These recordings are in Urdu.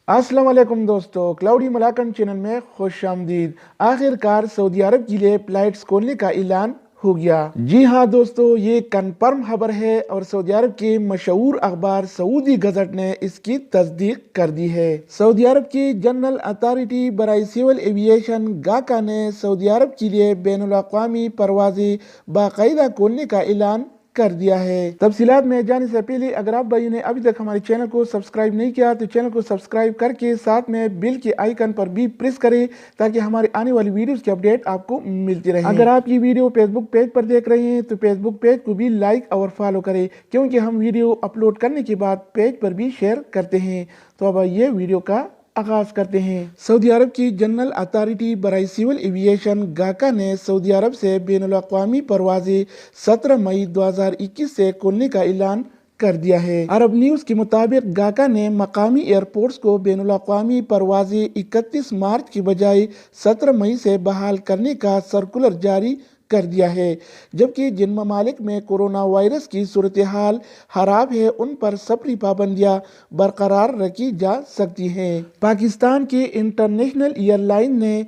السلام علیکم دوستو، کلاؤڈی ملاکنڈ چینل میں خوش آمدید۔ آخر کار سعودی عرب کے لیے فلائٹس کھولنے کا اعلان ہو گیا۔ جی ہاں دوستو، یہ کنفرم خبر ہے اور سعودی عرب کے مشہور اخبار سعودی گزٹ نے اس کی تصدیق کر دی ہے۔ سعودی عرب کی جنرل اتھارٹی برائے سول ایویشن گاکا نے سعودی عرب کے لیے بین الاقوامی پروازیں باقاعدہ کھولنے کا اعلان کر دیا ہے۔ تفصیلات میں جانے سے پہلے اگر آپ بھائیوں نے ابھی تک ہمارے چینل کو سبسکرائب نہیں کیا تو چینل کو سبسکرائب کر کے ساتھ میں بیل کے آئیکن پر بھی پریس کریں تاکہ ہمارے آنے والی ویڈیوز کی اپڈیٹ آپ کو ملتی رہے۔ اگر آپ یہ ویڈیو فیس بک پیج پر دیکھ رہے ہیں تو فیس بک پیج کو بھی لائک اور فالو کریں، کیونکہ ہم ویڈیو اپلوڈ کرنے کے بعد پیج پر بھی شیئر کرتے ہیں۔ تو اب یہ ویڈیو کا آغاز کرتے ہیں۔ سعودی عرب کی جنرل اتھارٹی برائے سول ایویشن گاکا نے سعودی عرب سے بین الاقوامی پروازیں 17 مئی 2021 سے کھولنے کا اعلان کر دیا ہے۔ عرب نیوز کے مطابق گاکا نے مقامی ایئرپورٹس کو بین الاقوامی پروازیں 31 مارچ کی بجائے 17 مئی سے بحال کرنے کا سرکولر جاری کر دیا ہے، جبکہ جن ممالک میں کورونا وائرس کی صورتحال خراب ہے ان پر سفری پابندیاں برقرار رکھی جا سکتی ہیں۔ پاکستان کے انٹرنیشنل ایئر لائن نے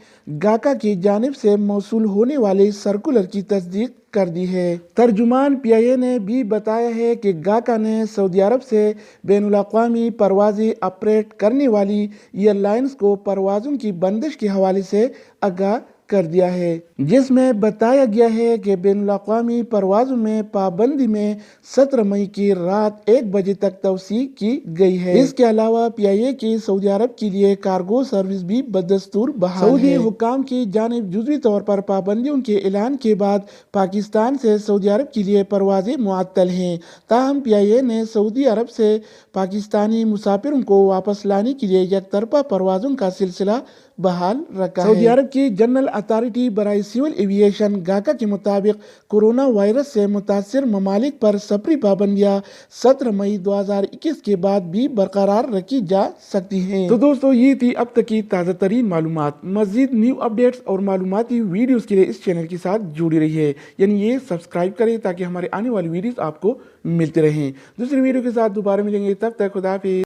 گاکا کی جانب سے موصول ہونے والے سرکولر کی تصدیق کر دی ہے۔ ترجمان PIA نے بھی بتایا ہے کہ گاکا نے سعودی عرب سے بین الاقوامی پروازیں آپریٹ کرنے والی ایئر لائنز کو پروازوں کی بندش کے حوالے سے آگاہ کر دیا ہے، جس میں بتایا گیا ہے کہ بین الاقوامی پروازوں میں پابندی میں 17 مئی کی رات 1 بجے تک توسیع کی گئی ہے۔ اس کے علاوہ PIA کی سعودی عرب کے لیے کارگو سروس بھی بدستور بحال ہے۔ سعودی حکام کی جانب جزوی طور پر پابندیوں کے اعلان کے بعد پاکستان سے سعودی عرب کے لیے پروازیں معطل ہیں، تاہم PIA نے سعودی عرب سے پاکستانی مسافروں کو واپس لانے کے لیے یک طرفہ پروازوں کا سلسلہ بحال رکھا ہے۔ سعودی عرب کی جنرل اتھارٹی برائے سول ایویشن گاکا کے مطابق کورونا وائرس سے متاثر ممالک پر سفری پابندیاں 17 مئی 2021 کے بعد بھی برقرار رکھی جا سکتی ہیں۔ تو دوستو، یہ تھی اب تک کی تازہ ترین معلومات۔ مزید نیو اپڈیٹس اور معلوماتی ویڈیوز کے لیے اس چینل کے ساتھ جڑی رہیے، یعنی یہ سبسکرائب کریں تاکہ ہمارے آنے والی ویڈیوز آپ کو ملتے رہیں۔ دوسری ویڈیو کے ساتھ دوبارہ ملیں گے، تب تک خدا حافظ۔